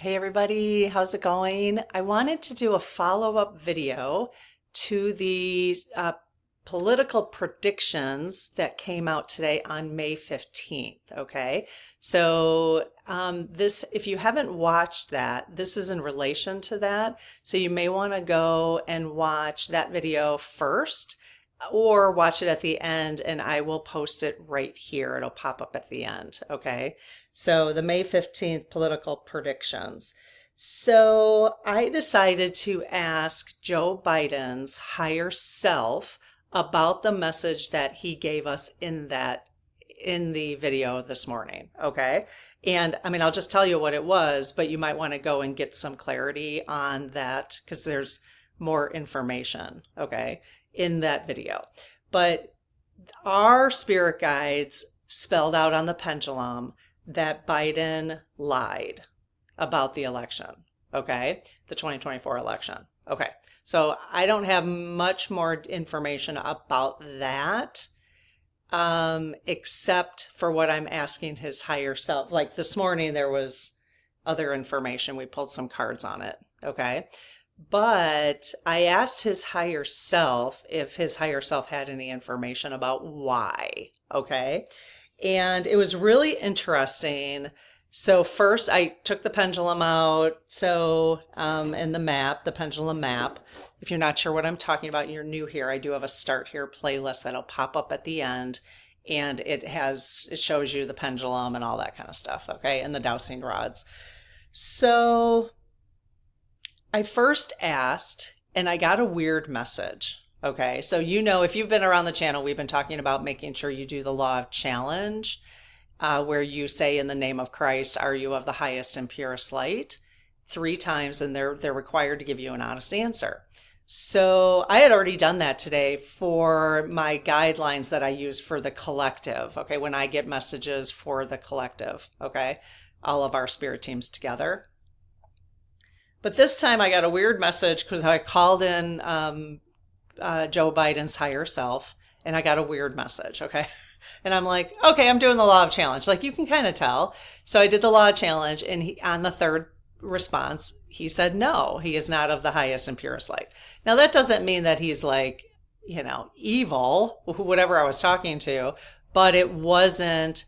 Hey everybody, how's it going? I wanted to do a follow-up video to the political predictions that came out today on May 15th, okay? If you haven't watched that, this is in relation to that. So you may want to go and watch that video first or watch it at the end and I will post it right here. It'll pop up at the end, okay? So the May 15th political predictions. So I decided to ask Joe Biden's higher self about the message that he gave us in the video this morning, okay? And I mean, I'll just tell you what it was, but you might want to go and get some clarity on that because there's more information, okay, in that video. But our spirit guides spelled out on the pendulum that Biden lied about the election, okay? The 2024 election. Okay. So I don't have much more information about that, except for what I'm asking his higher self. Like this morning, there was other information. We pulled some cards on it, okay? But I asked his higher self if his higher self had any information about why, okay? And it was really interesting. So first I took the pendulum out. And the pendulum map. If you're not sure what I'm talking about and you're new here, I do have a Start Here playlist that'll pop up at the end. And it shows you the pendulum and all that kind of stuff, okay? And the dowsing rods. So I first asked, and I got a weird message. Okay, so if you've been around the channel, we've been talking about making sure you do the law of challenge, where you say, in the name of Christ, are you of the highest and purest light? 3 times, and they're required to give you an honest answer. So I had already done that today for my guidelines that I use for the collective, okay, when I get messages for the collective, okay, all of our spirit teams together. But this time I got a weird message because I called in Joe Biden's higher self and I got a weird message, okay? And I'm like, okay, I'm doing the law of challenge. Like you can kind of tell. So I did the law of challenge and on the third response, he said, no, he is not of the highest and purest light. Now that doesn't mean that he's like, evil, whatever I was talking to, but it wasn't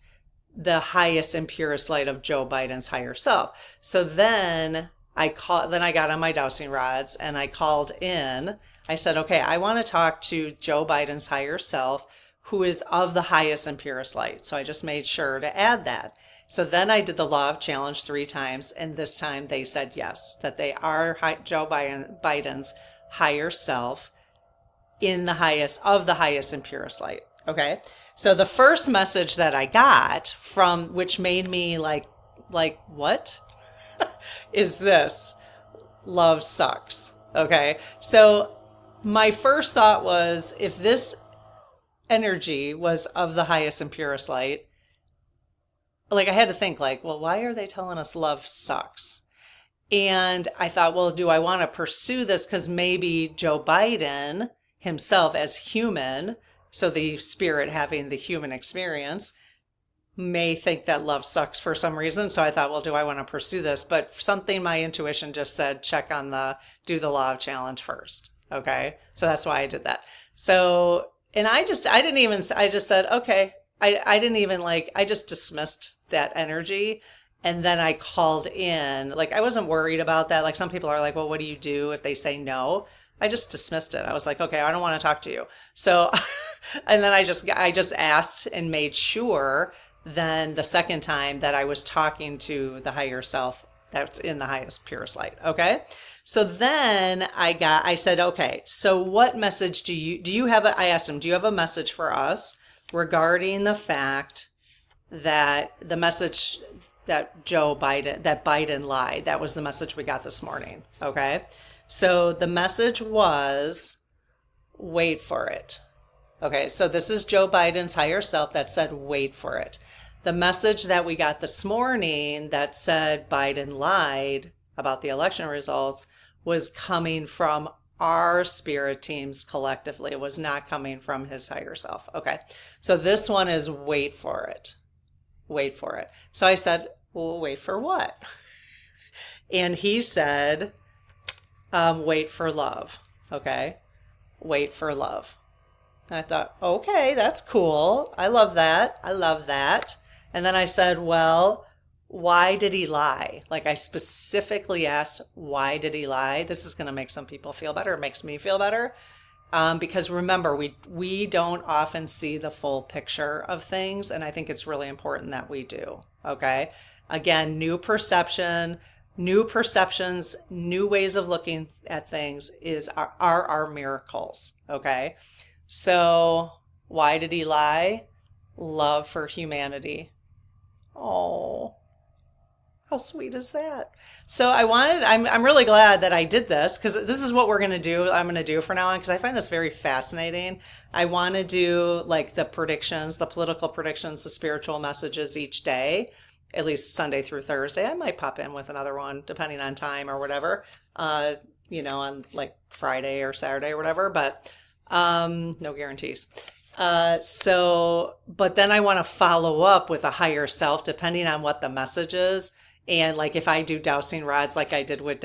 the highest and purest light of Joe Biden's higher self. So then I got on my dowsing rods and I called in. I said, okay, I want to talk to Joe Biden's higher self, who is of the highest and purest light. So I just made sure to add that. So then I did the law of challenge 3 times. And this time they said yes, that they are Joe Biden's higher self of the highest and purest light. Okay. So the first message that I got which made me like, what? Is this love sucks. Okay. So my first thought was, if this energy was of the highest and purest light, like I had to think like, well, why are they telling us love sucks? And I thought, well, do I want to pursue this? Because maybe Joe Biden himself as human, so the spirit having the human experience, may think that love sucks for some reason. So I thought, well, do I want to pursue this? But my intuition just said, do the law of challenge first. Okay. So that's why I did that. So, and I just said, okay, I just dismissed that energy. And then I called in, like, I wasn't worried about that. Like some people are like, well, what do you do if they say no? I just dismissed it. I was like, okay, I don't want to talk to you. So, and then I just asked and made sure then the second time that I was talking to the higher self that's in the highest, purest light. Okay. So then I said, okay, so what message I asked him, do you have a message for us regarding the fact that the message that Biden lied? That was the message we got this morning. Okay. So the message was, wait for it. Okay, so this is Joe Biden's higher self that said, wait for it. The message that we got this morning that said Biden lied about the election results was coming from our spirit teams collectively. It was not coming from his higher self. Okay, so this one is wait for it. Wait for it. So I said, well, wait for what? And he said, wait for love. Okay. Wait for love. And I thought, okay, that's cool. I love that. I love that. And then I said, well, why did he lie? Like I specifically asked, why did he lie? This is going to make some people feel better. It makes me feel better. Because remember, we don't often see the full picture of things. And I think it's really important that we do. Okay. Again, new perceptions, new ways of looking at things are our miracles. Okay. So why did he lie? Love for humanity. Oh, how sweet is that? So I'm really glad that I did this because this is what I'm going to do from now on because I find this very fascinating. I want to do like the predictions, the political predictions, the spiritual messages each day, at least Sunday through Thursday. I might pop in with another one depending on time or whatever, on like Friday or Saturday or whatever, but no guarantees. But then I want to follow up with a higher self depending on what the message is. And like if I do dowsing rods like I did with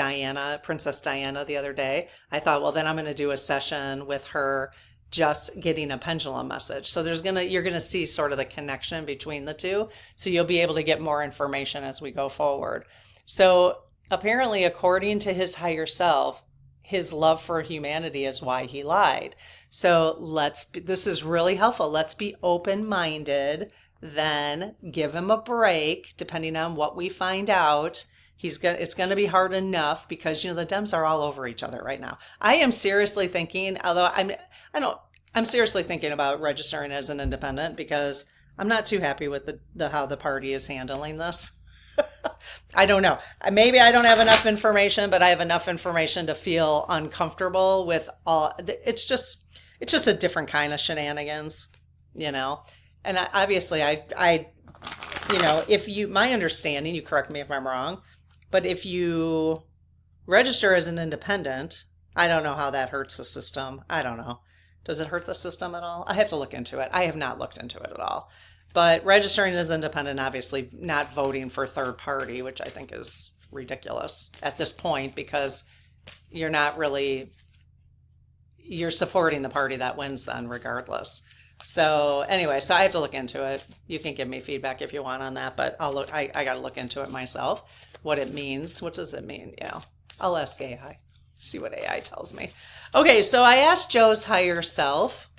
Princess Diana the other day, I thought, well, then I'm going to do a session with her just getting a pendulum message. So you're going to see sort of the connection between the two. So you'll be able to get more information as we go forward. So apparently, according to his higher self, his love for humanity is why he lied. So this is really helpful. Let's be open-minded, then give him a break, depending on what we find out. It's going to be hard enough because, the Dems are all over each other right now. I am seriously thinking, I'm seriously thinking about registering as an independent because I'm not too happy with how the party is handling this. I don't know. Maybe I don't have enough information, but I have enough information to feel uncomfortable with all. It's just a different kind of shenanigans, And obviously, my understanding, you correct me if I'm wrong, but if you register as an independent, I don't know how that hurts the system. I don't know. Does it hurt the system at all? I have to look into it. I have not looked into it at all. But registering as independent, obviously not voting for third party, which I think is ridiculous at this point because you're supporting the party that wins then regardless. So anyway, I have to look into it. You can give me feedback if you want on that, but I got to look into it myself. What it means. What does it mean? Yeah. I'll ask AI. See what AI tells me. Okay. So I asked Joe's higher self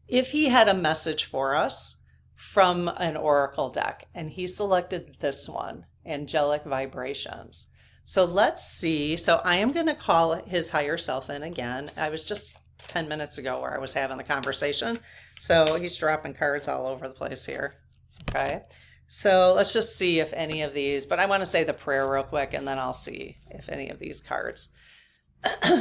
if he had a message for us from an oracle deck, and he selected this one, Angelic Vibrations. So let's see. So I am going to call his higher self in again. I was just 10 minutes ago where I was having the conversation. So he's dropping cards all over the place here. Okay. So let's just see if any of these, but I want to say the prayer real quick and then I'll see if any of these cards.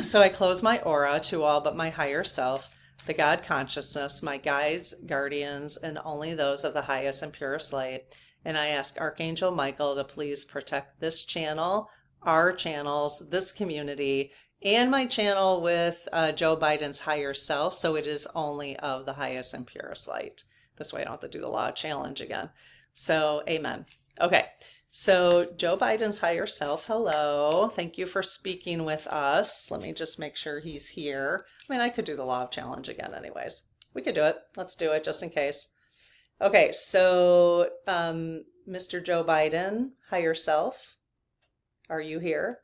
So I close my aura to all but my higher self, the God consciousness, my guides, guardians, and only those of the highest and purest light. And I ask Archangel Michael to please protect this channel, our channels, this community, and my channel with Joe Biden's higher self, so it is only of the highest and purest light. This way I don't have to do the law challenge again. So amen. Okay, so Joe Biden's higher self, hello. Thank you for speaking with us. Let me just make sure he's here. I mean, I could do the law of challenge again anyways. We could do it. Let's do it just in case. Okay, so Mr. Joe Biden, higher self, are you here?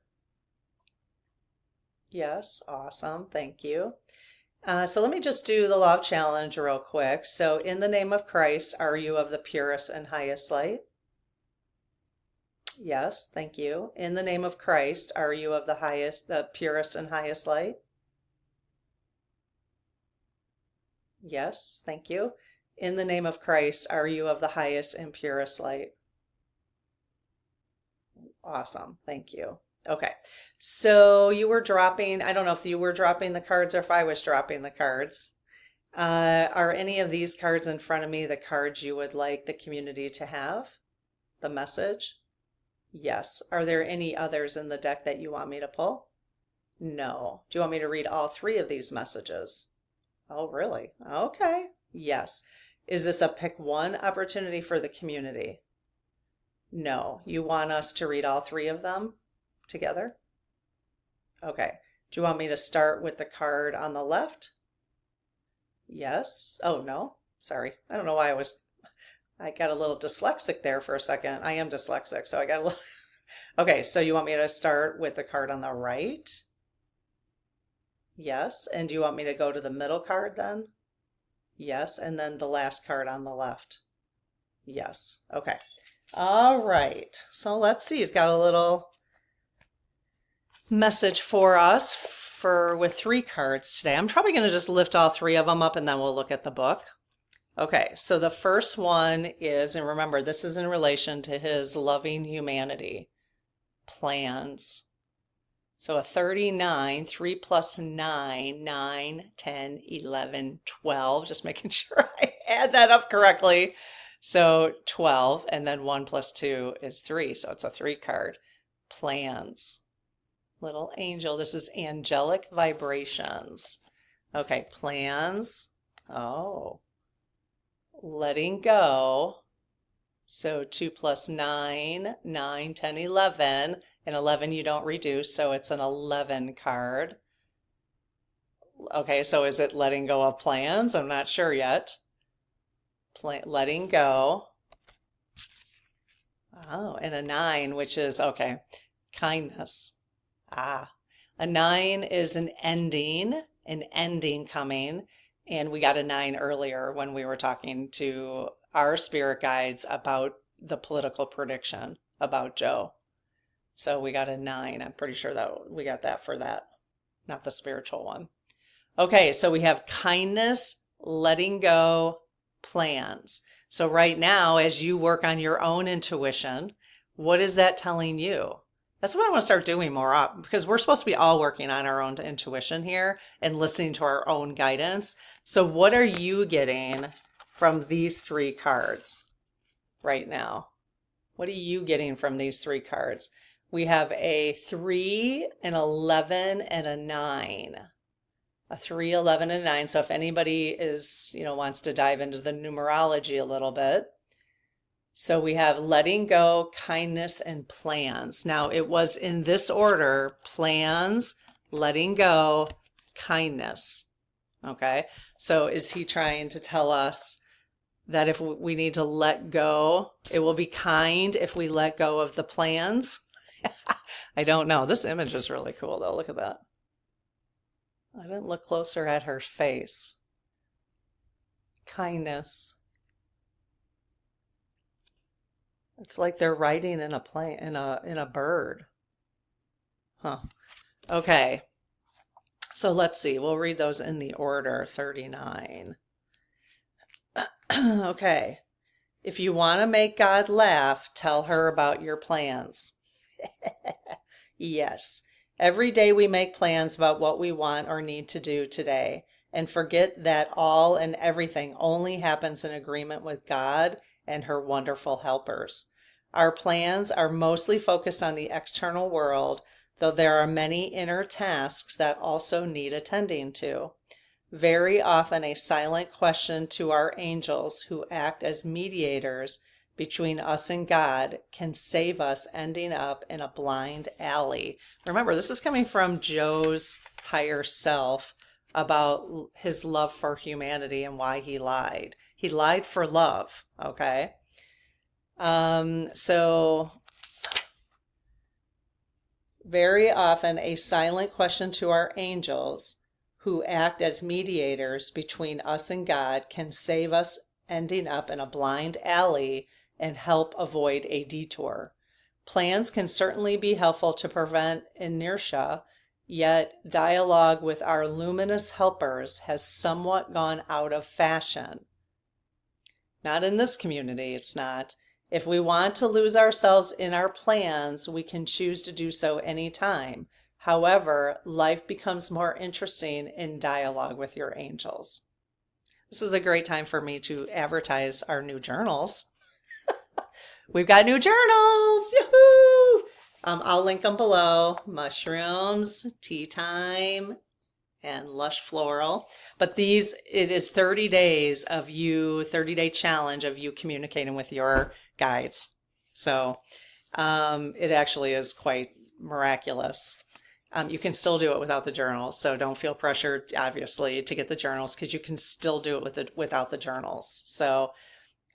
Yes, awesome. Thank you. So let me just do the law of challenge real quick. So in the name of Christ, are you of the purest and highest light? Yes, thank you. In the name of Christ, are you of the purest and highest light? Yes, thank you. In the name of Christ, are you of the highest and purest light? Awesome, thank you. Okay, so you were dropping, I don't know if you were dropping the cards or if I was dropping the cards. Are any of these cards in front of me the cards you would like the community to have? The message? Yes. Are there any others in the deck that you want me to pull? No. Do you want me to read all three of these messages? Oh, really? Okay. Yes. Is this a pick one opportunity for the community? No. You want us to read all three of them? together? Okay. Do you want me to start with the card on the left? Yes. Oh, no. Sorry. I don't know why I got a little dyslexic there for a second. I am dyslexic, so I got a little. Okay, so you want me to start with the card on the right? Yes. And do you want me to go to the middle card then? Yes. And then the last card on the left? Yes. Okay. All right. So let's see. He's got a little message for us with 3 cards today. I'm probably going to just lift all 3 of them up and then we'll look at the book. Okay, so the first one is, and remember, this is in relation to his loving humanity plans. So a 39, 3 plus 9, 9, 10, 11, 12. Just making sure I add that up correctly. So 12, and then 1 plus 2 is 3. So it's a 3 card. Plans. Little angel. This is angelic vibrations. Okay, plans. Oh. Letting go. So 2 plus 9, 9, 10, 11. And 11 you don't reduce, so it's an 11 card. Okay, so is it letting go of plans? I'm not sure yet. Letting go. Oh, and a 9, which is, okay, kindness. Ah, a 9 is an ending coming. And we got a 9 earlier when we were talking to our spirit guides about the political prediction about Joe. So we got a 9. I'm pretty sure that we got that for that, not the spiritual one. Okay, so we have kindness, letting go, plans. So right now, as you work on your own intuition, what is that telling you? That's what I want to start doing more of, because we're supposed to be all working on our own intuition here and listening to our own guidance. So what are you getting from these 3 cards right now? What are you getting from these 3 cards? We have a 3, an 11, and a 9. A 3, 11, and 9. So if anybody is, wants to dive into the numerology a little bit. So we have letting go, kindness, and plans. Now it was in this order: plans, letting go, kindness. Okay. So is he trying to tell us that if we need to let go, it will be kind if we let go of the plans? I don't know. This image is really cool though. Look at that. I didn't look closer at her face. Kindness. It's like they're riding in a plane, in a bird. Huh. Okay. So let's see. We'll read those in the order. 39. Okay. If you want to make God laugh, tell her about your plans. Yes. Every day we make plans about what we want or need to do today, and forget that all and everything only happens in agreement with God and her wonderful helpers. Our plans are mostly focused on the external world, though there are many inner tasks that also need attending to. Very often a silent question to our angels, who act as mediators between us and God, can save us ending up in a blind alley. Remember, this is coming from Joe's higher self about his love for humanity and why he lied. He lied for love, okay? So very often a silent question to our angels, who act as mediators between us and God, can save us ending up in a blind alley and help avoid a detour. Plans can certainly be helpful to prevent inertia, yet dialogue with our luminous helpers has somewhat gone out of fashion. Not in this community, it's not. If we want to lose ourselves in our plans, we can choose to do so anytime. However, life becomes more interesting in dialogue with your angels. This is a great time for me to advertise our new journals. We've got new journals! Yoo-hoo! I'll link them below. Mushrooms, tea time, and lush floral. But it is 30 days of 30-day challenge of you communicating with your guides. So it actually is quite miraculous. You can still do it without the journals, so don't feel pressured, obviously, to get the journals because you can still do it without the journals. So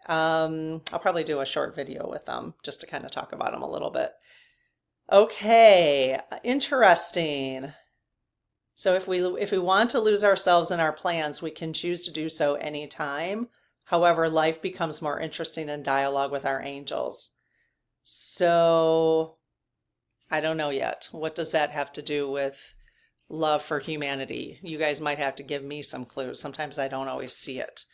I'll probably do a short video with them just to kind of talk about them a little bit. Okay, interesting. So if we want to lose ourselves in our plans, we can choose to do so anytime. However, life becomes more interesting in dialogue with our angels. So I don't know yet. What does that have to do with love for humanity? You guys might have to give me some clues. Sometimes I don't always see it.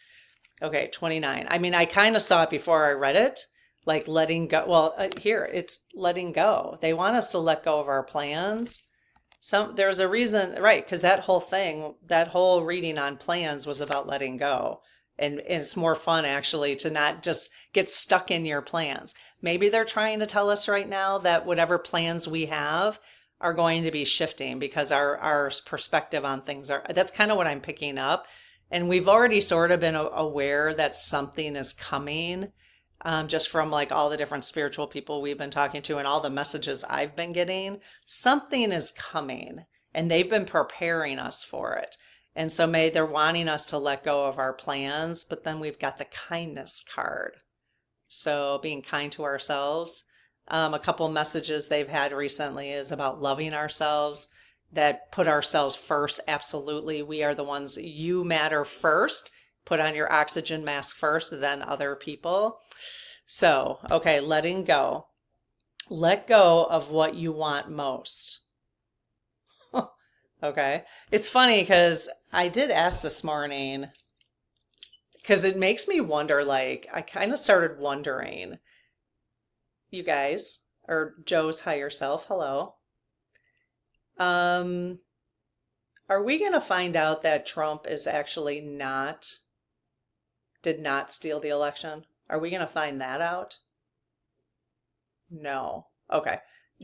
Okay, 29. I mean, I kind of saw it before I read it, like letting go. Well, here, it's letting go. They want us to let go of our plans. There's a reason, right? Because that whole reading on plans was about letting go. And it's more fun actually to not just get stuck in your plans. Maybe they're trying to tell us right now that whatever plans we have are going to be shifting because our perspective on things that's kind of what I'm picking up. And we've already sort of been aware that something is coming, just from like all the different spiritual people we've been talking to and all the messages I've been getting. Something is coming and they've been preparing us for it. And so they're wanting us to let go of our plans, but then we've got the kindness card. So being kind to ourselves. A couple messages they've had recently is about loving ourselves, that put ourselves first. Absolutely. We are the ones, you matter first. Put on your oxygen mask first, then other people. So, okay, letting go. Let go of what you want most. Okay. It's funny because I did ask this morning because it makes me wonder, like, I kind of started wondering, you guys, or Joe's higher self, hello. Are we going to find out that Trump is actually did not steal the election? Are we going to find that out? No. Okay.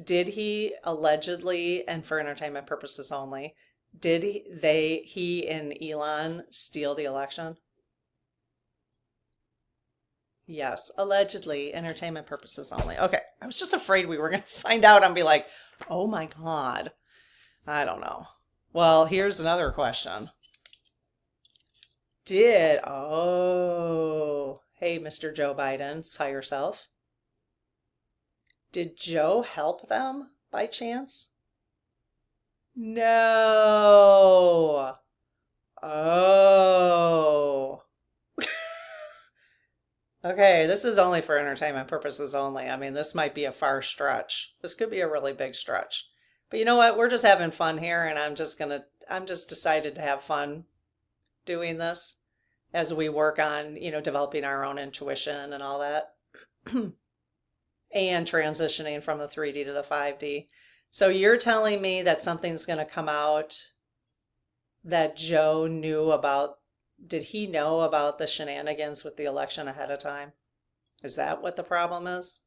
Did he allegedly, and for entertainment purposes only, did he and Elon steal the election? Yes, allegedly, entertainment purposes only. Okay, I was just afraid we were going to find out and be like, oh my God. I don't know. Well, here's another question. Hey, Mr. Joe Biden's higher self. Did Joe help them by chance? No. Oh. Okay, this is only for entertainment purposes only. I mean, this might be a far stretch. This could be a really big stretch. But you know what? We're just having fun here, and I'm just decided to have fun doing this as we work on, developing our own intuition and all that. And transitioning from the 3D to the 5D. So you're telling me that something's going to come out that Joe knew about. Did he know about the shenanigans with the election ahead of time? Is that what the problem is?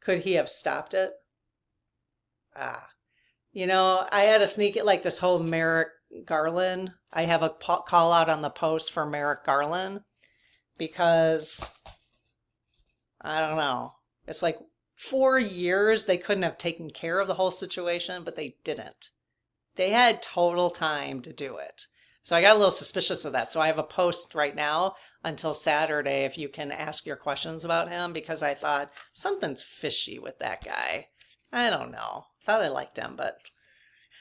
Could he have stopped it? I had to sneak it, like this whole Merrick Garland. I have a call out on the post for Merrick Garland because I don't know. It's like 4 years they couldn't have taken care of the whole situation, but they didn't. They had total time to do it. So I got a little suspicious of that. So I have a post right now until Saturday if you can ask your questions about him, because I thought something's fishy with that guy. I don't know. Thought I liked him, but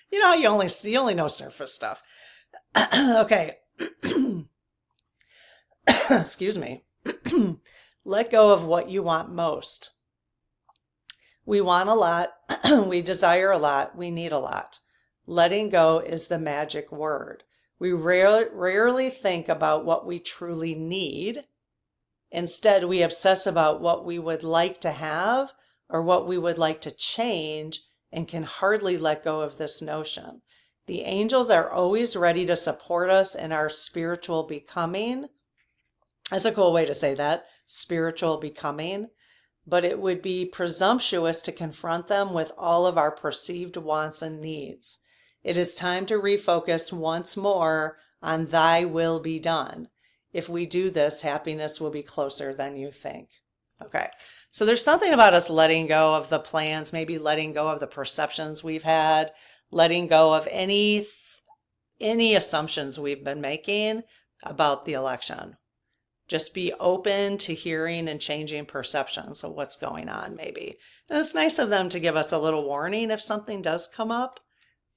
you only know surface stuff. Okay. Excuse me. Let go of what you want most. We want a lot. We desire a lot. We need a lot. Letting go is the magic word. We rarely think about what we truly need. Instead, we obsess about what we would like to have or what we would like to change, and can hardly let go of this notion. The angels are always ready to support us in our spiritual becoming. That's a cool way to say that, spiritual becoming. But it would be presumptuous to confront them with all of our perceived wants and needs. It is time to refocus once more on thy will be done. If we do this, happiness will be closer than you think. Okay, So there's something about us letting go of the plans, maybe letting go of the perceptions we've had, letting go of any assumptions we've been making about the election. Just be open to hearing and changing perceptions of what's going on, maybe. And it's nice of them to give us a little warning if something does come up.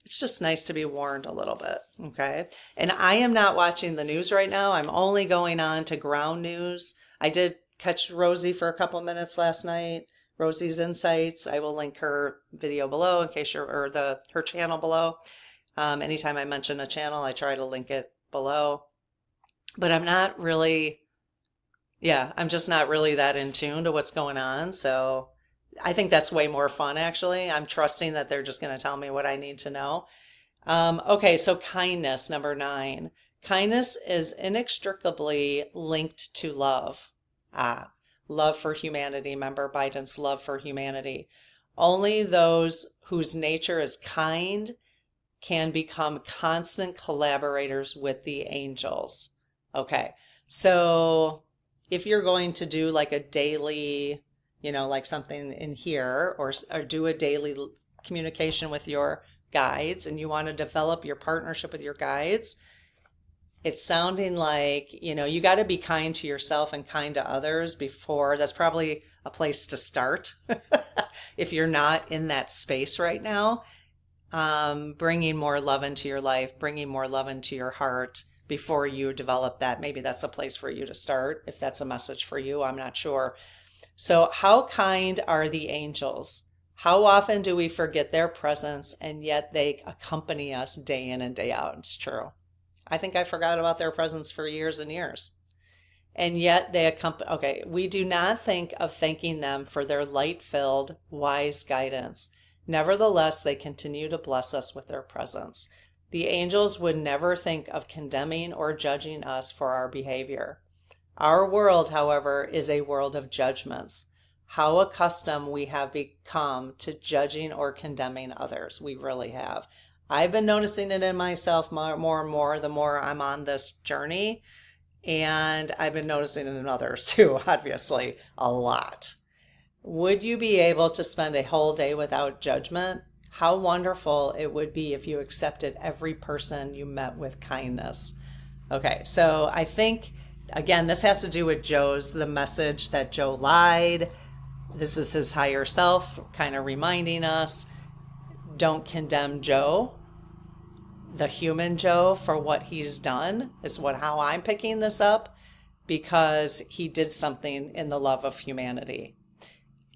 It's just nice to be warned a little bit, okay? And I am not watching the news right now. I'm only going on to ground news. I did catch Rosie for a couple minutes last night. Rosie's Insights. I will link her video below in case her channel below. Anytime I mention a channel, I try to link it below. But I'm just not really that in tune to what's going on. So I think that's way more fun, actually. I'm trusting that they're just going to tell me what I need to know. Okay, so kindness, number 9. Kindness is inextricably linked to love. Love for humanity. Remember Biden's love for humanity. Only those whose nature is kind can become constant collaborators with the angels. Okay, so if you're going to do like a daily, like something in here, or do a daily communication with your guides, and you want to develop your partnership with your guides, it's sounding like, you got to be kind to yourself and kind to others before. That's probably a place to start if you're not in that space right now. Bringing more love into your life, bringing more love into your heart before you develop that. Maybe that's a place for you to start. If that's a message for you, I'm not sure. So how kind are the angels? How often do we forget their presence, and yet they accompany us day in and day out? It's true. I think I forgot about their presence for years and years. And yet they accompany. Okay, we do not think of thanking them for their light-filled, wise guidance. Nevertheless, they continue to bless us with their presence. The angels would never think of condemning or judging us for our behavior. Our world, however, is a world of judgments. How accustomed we have become to judging or condemning others. We really have. I've been noticing it in myself more and more the more I'm on this journey. And I've been noticing it in others too, obviously, a lot. Would you be able to spend a whole day without judgment? How wonderful it would be if you accepted every person you met with kindness. Okay, so I think, again, this has to do with the message that Joe lied. This is his higher self kind of reminding us, don't condemn Joe, the human Joe, for what he's done, is how I'm picking this up, because he did something in the love of humanity.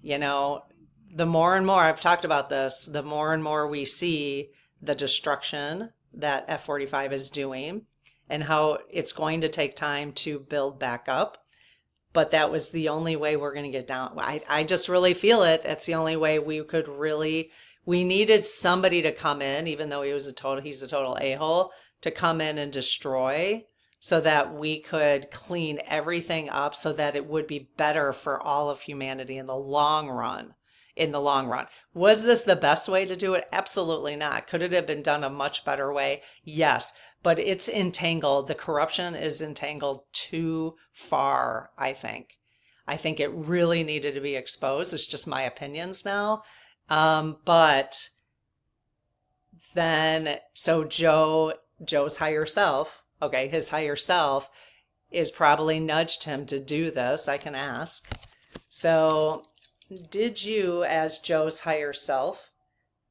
The more and more I've talked about this, the more and more we see the destruction that F-45 is doing and how it's going to take time to build back up. But that was the only way we're going to get down. I just really feel it. That's the only way we needed somebody to come in, even though he's a total a-hole, to come in and destroy, so that we could clean everything up so that it would be better for all of humanity in the long run. Was this the best way to do it? Absolutely not. Could it have been done a much better way? Yes, but it's entangled. The corruption is entangled too far, I think. I think it really needed to be exposed. It's just my opinions now. But then, so Joe's higher self, okay, his higher self is probably nudged him to do this. I can ask. So did you, as Joe's higher self,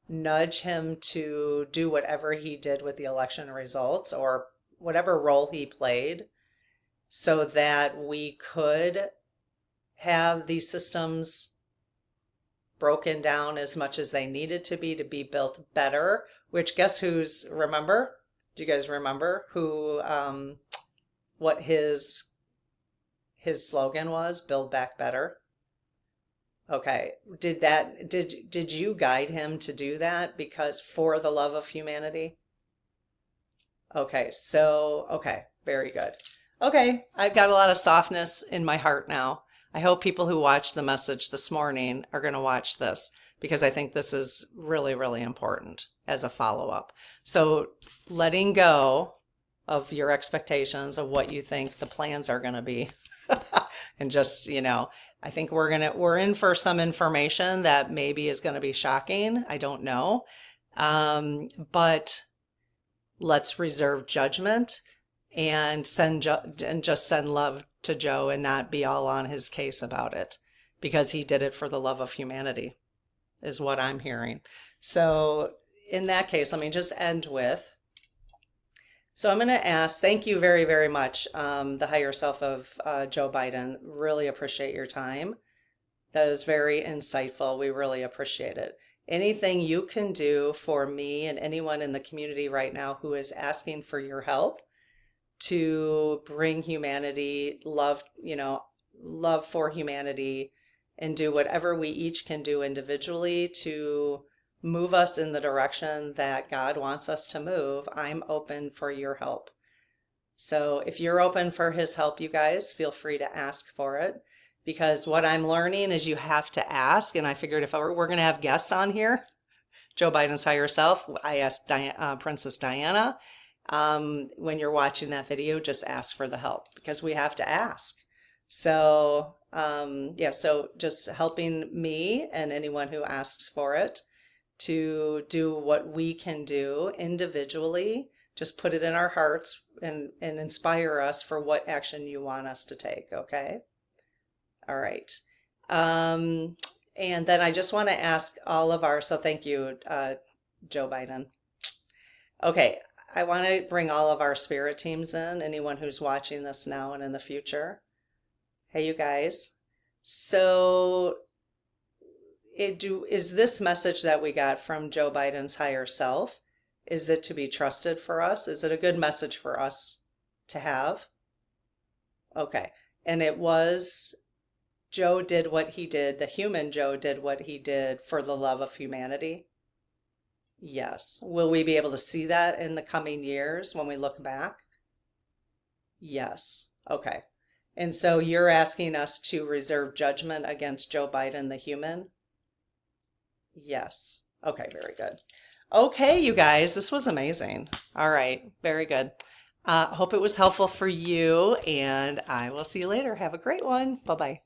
nudge him to do whatever he did with the election results, or whatever role he played, so that we could have these systems broken down as much as they needed to be built better? Which, guess who's, remember? Do you guys remember who, what his slogan was? Build back better. Okay. Did you guide him to do that because for the love of humanity? Okay. Okay. Very good. Okay. I've got a lot of softness in my heart now. I hope people who watched the message this morning are going to watch this, because I think this is really, really important as a follow-up. So letting go of your expectations of what you think the plans are going to be. And just, I think we're in for some information that maybe is going to be shocking. I don't know. But let's reserve judgment and just send love to Joe and not be all on his case about it, because he did it for the love of humanity, is what I'm hearing. So in that case, let me just end with, so I'm going to ask, thank you very, very much, the higher self of Joe Biden. Really appreciate your time. That is very insightful. We really appreciate it. Anything you can do for me and anyone in the community right now who is asking for your help to bring humanity, love for humanity, and do whatever we each can do individually to move us in the direction that God wants us to move, I'm open for your help. So if you're open for his help, you guys, feel free to ask for it, because what I'm learning is you have to ask. And I figured if we're going to have guests on here, Joe Biden's higher self, I asked Princess Diana, when you're watching that video, just ask for the help, because we have to ask. So so just helping me and anyone who asks for it to do what we can do individually, just put it in our hearts and inspire us for what action you want us to take. Okay. All right. And then I just want to ask all of so thank you, Joe Biden. Okay. I want to bring all of our spirit teams in, anyone who's watching this now and in the future. Hey, you guys. So is this message that we got from Joe Biden's higher self, is it to be trusted for us? Is it a good message for us to have? Okay. And it was, Joe did what he did, the human Joe did what he did for the love of humanity? Yes. Will we be able to see that in the coming years when we look back? Yes. Okay. And so you're asking us to reserve judgment against Joe Biden, the human? Yes. Okay, very good. Okay, you guys, this was amazing. All right, very good. Hope it was helpful for you, and I will see you later. Have a great one. Bye-bye.